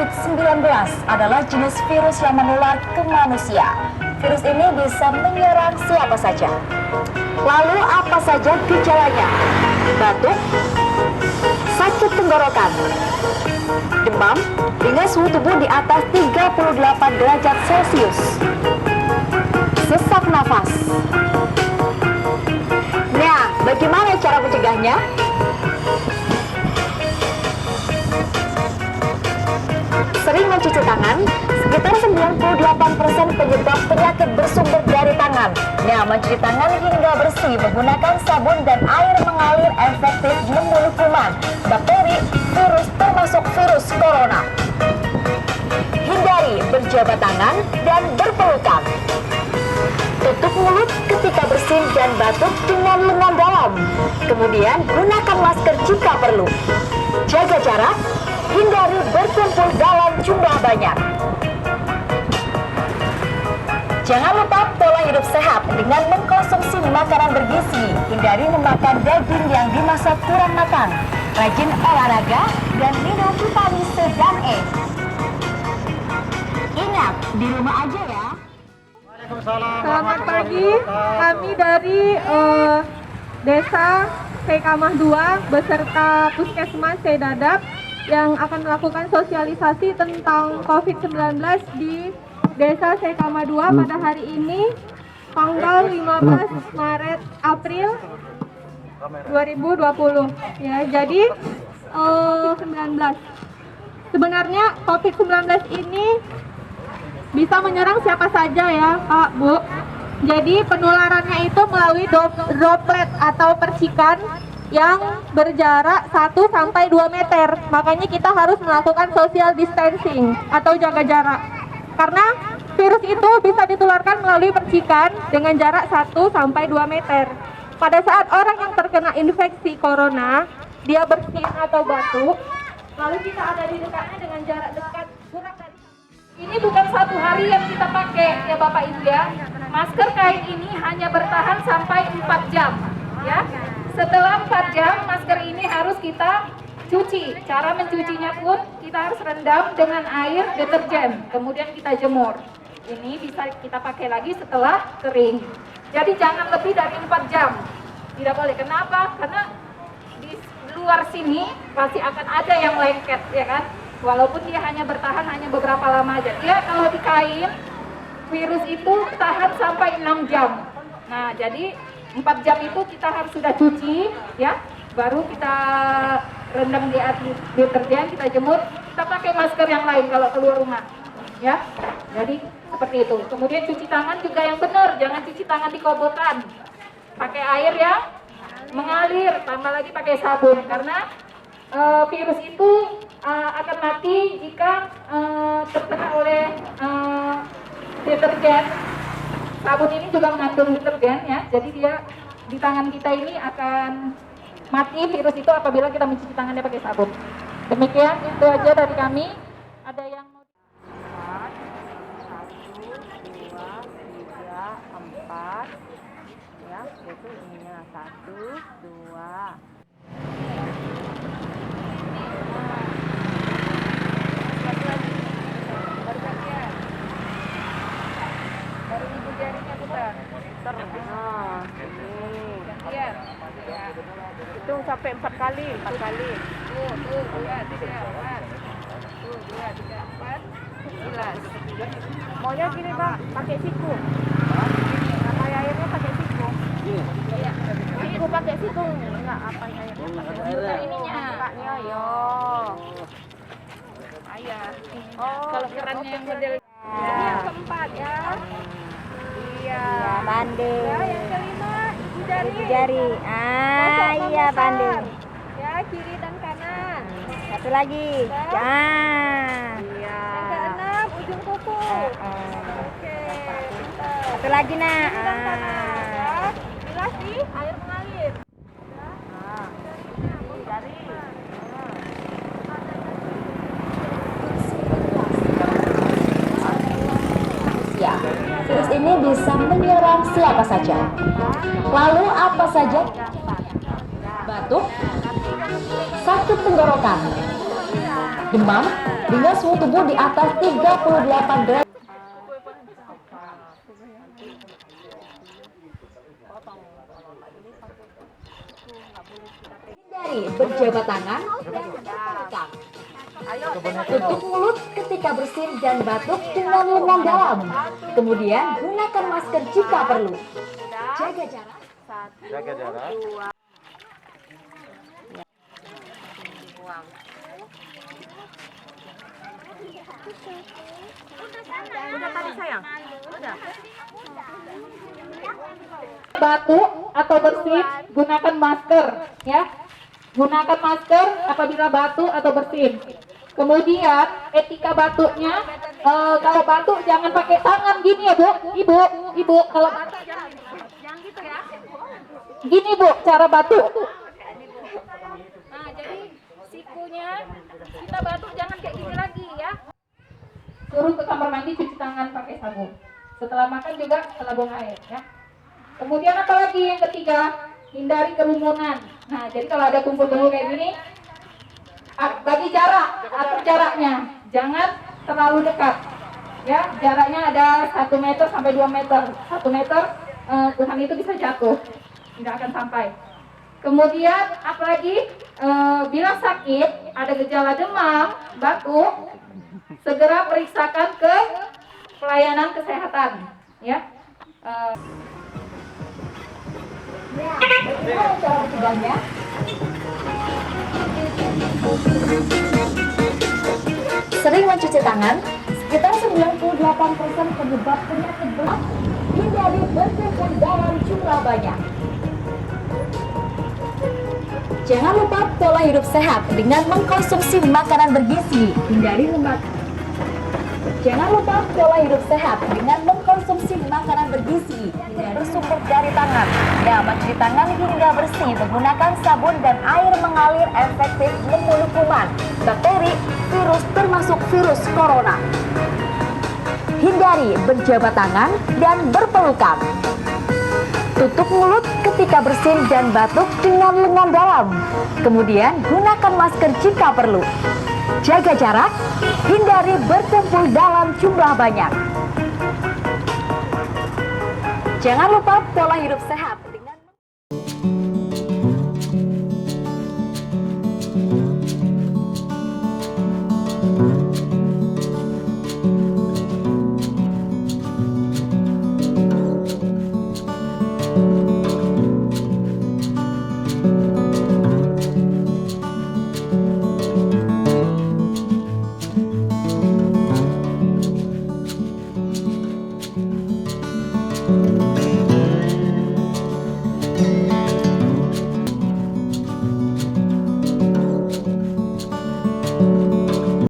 COVID-19 adalah jenis virus yang menular ke manusia. Virus ini bisa menyerang siapa saja. Lalu apa saja gejalanya? Batuk, sakit tenggorokan, demam dengan suhu tubuh di atas 38 derajat Celcius, sesak nafas. Nah, bagaimana cara mencegahnya? Sering mencuci tangan, sekitar 98% penyebab penyakit bersumber dari tangan. Nah, mencuci tangan hingga bersih menggunakan sabun dan air mengalir efektif membunuh kuman, bakteri, virus termasuk virus corona. Hindari berjabat tangan dan berpelukan. Tutup mulut ketika bersin dan batuk dengan lengan dalam. Kemudian gunakan masker jika perlu. Jaga jarak, hindari berkumpul dalam jumlah banyak. Jangan lupa pola hidup sehat dengan mengkonsumsi makanan bergizi. Hindari memakan daging yang dimasak kurang matang. Rajin olahraga dan minum vitamin C dan E. Ingat, di rumah aja ya. Selamat pagi, kami dari Desa Sekamah 2 beserta Puskesmas Sedadap yang akan melakukan sosialisasi tentang COVID-19 di Desa Sekamah 2 pada hari ini tanggal 15 Maret April 2020 ya. Jadi sebenarnya COVID-19 ini bisa menyerang siapa saja ya Pak, Bu. Jadi penularannya itu melalui droplet atau percikan yang berjarak 1-2 meter. Makanya kita harus melakukan social distancing atau jaga jarak. Karena virus itu bisa ditularkan melalui percikan dengan jarak 1-2 meter. Pada saat orang yang terkena infeksi corona, dia bersin atau batuk, lalu kita ada di dekatnya dengan jarak dekat kurang dari. Ini bukan satu hari yang kita pakai ya Bapak Ibu ya. Masker kain ini hanya bertahan sampai 4 jam ya. Setelah 4 jam masker ini harus kita cuci. Cara mencucinya pun kita harus rendam dengan air deterjen, kemudian kita jemur. Ini bisa kita pakai lagi setelah kering. Jadi jangan lebih dari 4 jam. Tidak boleh. Kenapa? Karena di luar sini pasti akan ada yang lengket ya kan. Walaupun dia hanya bertahan hanya beberapa lama aja. Dia kalau di kain, virus itu tahan sampai 6 jam. Nah, jadi 4 jam itu kita harus sudah cuci, ya. Baru kita rendam di air deterjen, kita jemur, kita pakai masker yang lain kalau keluar rumah. Ya, jadi seperti itu. Kemudian cuci tangan juga yang benar, jangan cuci tangan di kobokan. Pakai air yang mengalir, tambah lagi pakai sabun, karena virus itu akan mati jika terkena oleh deterjen. Sabun ini juga mengandung deterjen ya, jadi dia di tangan kita ini akan mati virus itu apabila kita mencuci tangannya pakai sabun. Demikian itu aja dari kami. Ada yang mau 1, 2, 3, 4 ya, itu ininya 1, 2. Itu sampai 4 kali. Tuh, 2, 3, 4. Tuh, 2, 3, 4. 11. Maunya gini Bang, pakai siku. Sama airnya pakai siku. Iya. Siku pakai siku. Enggak, apa airnya pakai ininya. Kakaknya, yo. Ayah. Oh, kalau kerannya yang model. Ini yang keempat ya. Iya. Banding. Ya, yang kelima ibu jari. Iya, banding. Ya, kiri dan kanan. Satu lagi. Iya. Yang keenam ujung kuku. Oke, pintar. Satu lagi, Nak. Kiri dan kanan ya. Bilas di air mengalir. Jari. Ya, virus ini bisa menyerang siapa saja. Lalu apa saja? Batuk, sakit tenggorokan, demam, dengan suhu tubuh di atas 38 derajat. Hindari berjabat tangan dan berpelukan. Tutup mulut ketika bersin dan batuk dengan lengan dalam. Kemudian gunakan masker jika perlu. Jaga jarak. Jaga jarak. Udah tadi sayang? Udah. Batuk atau bersin, gunakan masker ya. Gunakan masker apabila batuk atau bersin. Kemudian etika batuknya, kalau batuk jangan pakai tangan gini ya Bu, ibu kalau batuk Jangan gitu ya. gini Bu cara batuk. Nah jadi sikunya kita batuk jangan kayak gini lagi ya. Suruh ke kamar mandi cuci tangan pakai sabun. Setelah makan juga sabun air ya. Kemudian apa lagi yang ketiga? Hindari kerumunan. Nah, jadi kalau ada kumpul-kumpul kayak gini, bagi jarak, atur jaraknya, jangan terlalu dekat. Ya, jaraknya ada 1 meter sampai 2 meter. 1 meter, Tuhan itu bisa jatuh, tidak akan sampai. Kemudian, apalagi bila sakit, ada gejala demam, batuk, segera periksakan ke pelayanan kesehatan. Ya. Bagaimana cara mencegahnya? Sering mencuci tangan, sekitar 98% penyebab penyakit berat. Hindari berkumpul dalam jumlah banyak. Jangan lupa pola hidup sehat dengan mengkonsumsi makanan bergizi. Hindari lemak. Jangan lupa pola hidup sehat dengan mengkonsumsi makanan bergizi. Hindari bersumber dari tangan. Ya, mencuci tangan hingga bersih menggunakan sabun dan air mengalir efektif membunuh kuman, bakteri, virus termasuk virus corona. Hindari berjabat tangan dan berpelukan. Tutup mulut ketika bersin dan batuk dengan lengan dalam. Kemudian gunakan masker jika perlu. Jaga jarak, hindari berkumpul dalam jumlah banyak. Jangan lupa pola hidup sehat.